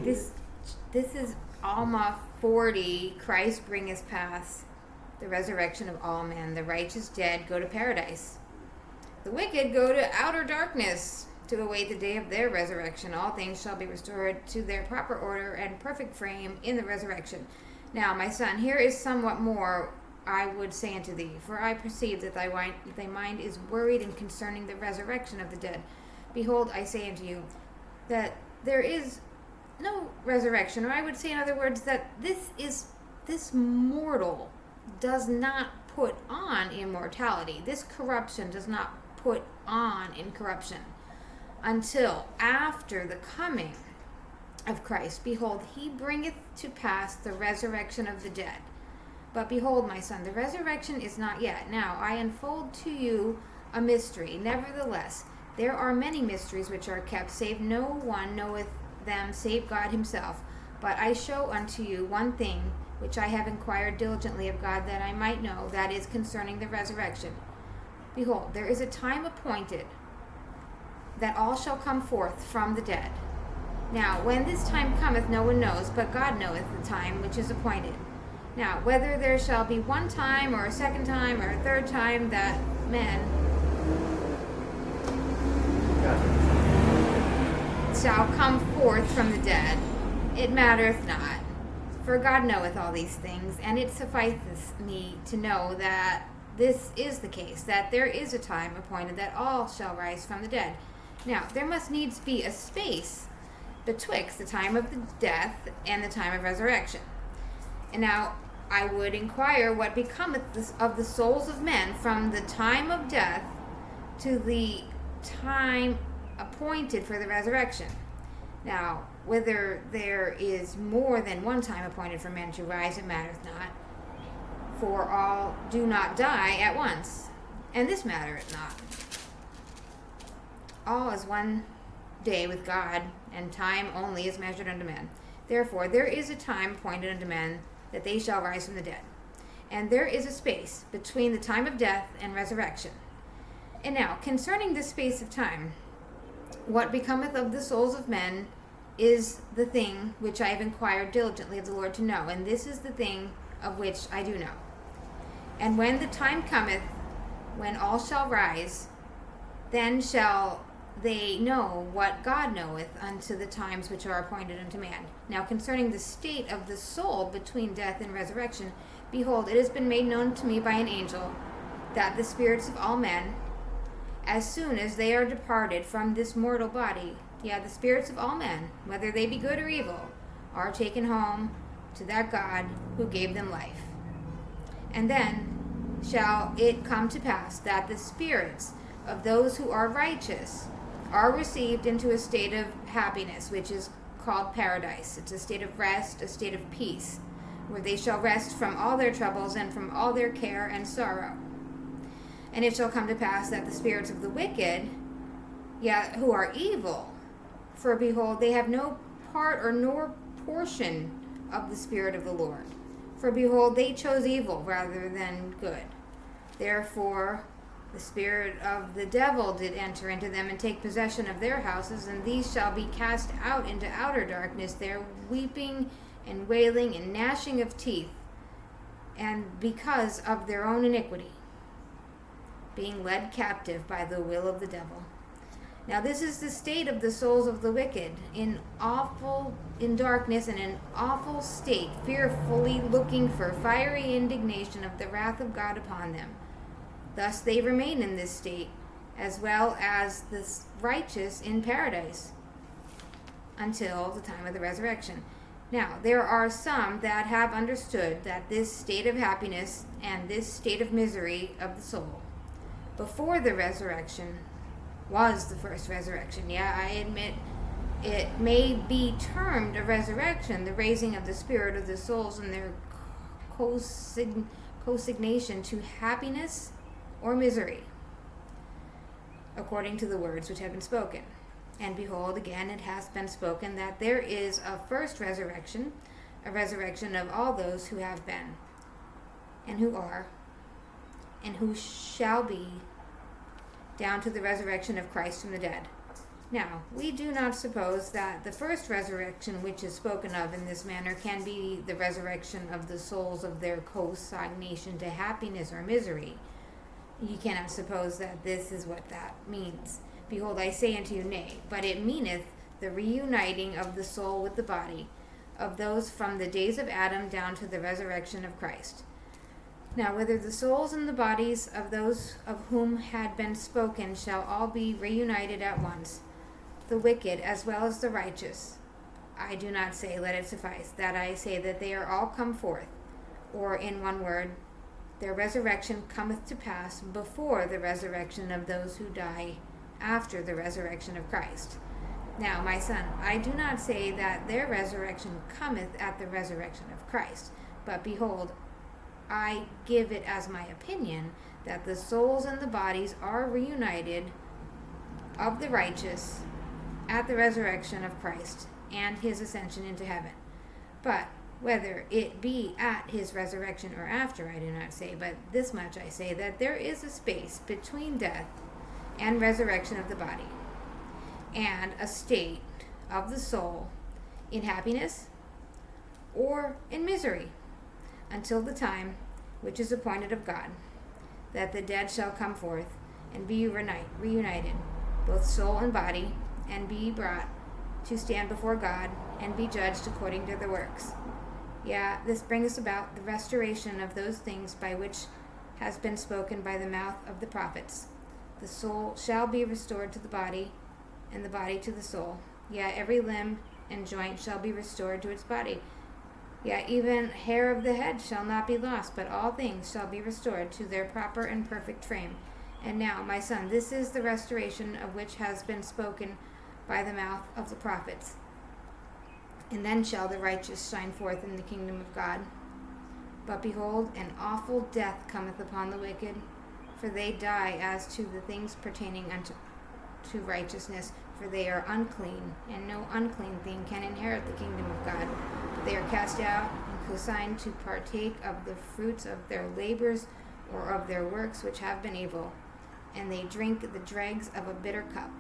This is Alma 40. Christ bringeth past the resurrection of all men. The righteous dead go to paradise. The wicked go to outer darkness to await the day of their resurrection. All things shall be restored to their proper order and perfect frame in the resurrection. Now, my son, here is somewhat more I would say unto thee, for I perceive that thy mind is worried in concerning the resurrection of the dead. Behold, I say unto you, that there is no resurrection, or I would say, in other words, that this mortal does not put on immortality. This corruption does not put on incorruption until after the coming of Christ. Behold, he bringeth to pass the resurrection of the dead. But behold, my son, the resurrection is not yet. Now I unfold to you a mystery. Nevertheless, there are many mysteries which are kept, save no one knoweth them, save God himself. But I show unto you one thing, which I have inquired diligently of God, that I might know, that is concerning the resurrection. Behold, there is a time appointed that all shall come forth from the dead. Now, when this time cometh, no one knows, but God knoweth the time which is appointed. Now, whether there shall be one time, or a second time, or a third time, that men shall come forth from the dead, it mattereth not. For God knoweth all these things, and it sufficeth me to know that this is the case, that there is a time appointed that all shall rise from the dead. Now, there must needs be a space betwixt the time of the death and the time of resurrection. And now I would inquire what becometh of the souls of men from the time of death to the time appointed for the resurrection. Now, whether there is more than one time appointed for men to rise, it mattereth not. For all do not die at once, and this mattereth not. All is one day with God, and time only is measured unto men. Therefore there is a time appointed unto men that they shall rise from the dead. And there is a space between the time of death and resurrection. And now, concerning this space of time, what becometh of the souls of men is the thing which I have inquired diligently of the Lord to know, and this is the thing of which I do know. And when the time cometh, when all shall rise, then shall they know what God knoweth unto the times which are appointed unto man. Now concerning the state of the soul between death and resurrection, behold, it has been made known to me by an angel, that the spirits of all men, as soon as they are departed from this mortal body, the spirits of all men, whether they be good or evil, are taken home to that God who gave them life. And then shall it come to pass that the spirits of those who are righteous are received into a state of happiness, which is called paradise. It's a state of rest, a state of peace, where they shall rest from all their troubles and from all their care and sorrow. And it shall come to pass that the spirits of the wicked, who are evil, for behold, they have no part or nor portion of the Spirit of the Lord. For behold, they chose evil rather than good. Therefore the spirit of the devil did enter into them and take possession of their houses, and these shall be cast out into outer darkness, there weeping and wailing and gnashing of teeth, and because of their own iniquity, being led captive by the will of the devil. Now this is the state of the souls of the wicked, in darkness and in awful state, fearfully looking for fiery indignation of the wrath of God upon them. Thus they remain in this state, as well as the righteous in paradise, until the time of the resurrection. Now, there are some that have understood that this state of happiness and this state of misery of the soul before the resurrection was the first resurrection. I admit it may be termed a resurrection, the raising of the spirit of the souls and their consignation to happiness or misery, according to the words which have been spoken. And behold, again it hath been spoken that there is a first resurrection, a resurrection of all those who have been, and who are, and who shall be, down to the resurrection of Christ from the dead. Now, we do not suppose that the first resurrection which is spoken of in this manner can be the resurrection of the souls of their consignation to happiness or misery. You cannot suppose that this is what that means. Behold, I say unto you, nay, but it meaneth the reuniting of the soul with the body, of those from the days of Adam down to the resurrection of Christ. Now, whether the souls and the bodies of those of whom had been spoken shall all be reunited at once, the wicked as well as the righteous, I do not say, let it suffice, that I say that they are all come forth, or in one word, their resurrection cometh to pass before the resurrection of those who die after the resurrection of Christ. Now, my son, I do not say that their resurrection cometh at the resurrection of Christ, but behold, I give it as my opinion that the souls and the bodies are reunited of the righteous at the resurrection of Christ and his ascension into heaven. But whether it be at his resurrection or after, I do not say, but this much I say, that there is a space between death and resurrection of the body, and a state of the soul in happiness or in misery, until the time which is appointed of God, that the dead shall come forth and be reunited, both soul and body, and be brought to stand before God and be judged according to their works. Yeah, this brings about the restoration of those things by which has been spoken by the mouth of the prophets. The soul shall be restored to the body, and the body to the soul. Yeah, every limb and joint shall be restored to its body. Yeah, even hair of the head shall not be lost, but all things shall be restored to their proper and perfect frame. And now, my son, this is the restoration of which has been spoken by the mouth of the prophets. And then shall the righteous shine forth in the kingdom of God. But behold, an awful death cometh upon the wicked, for they die as to the things pertaining unto righteousness, for they are unclean, and no unclean thing can inherit the kingdom of God. But they are cast out and consigned to partake of the fruits of their labors or of their works which have been evil, and they drink the dregs of a bitter cup.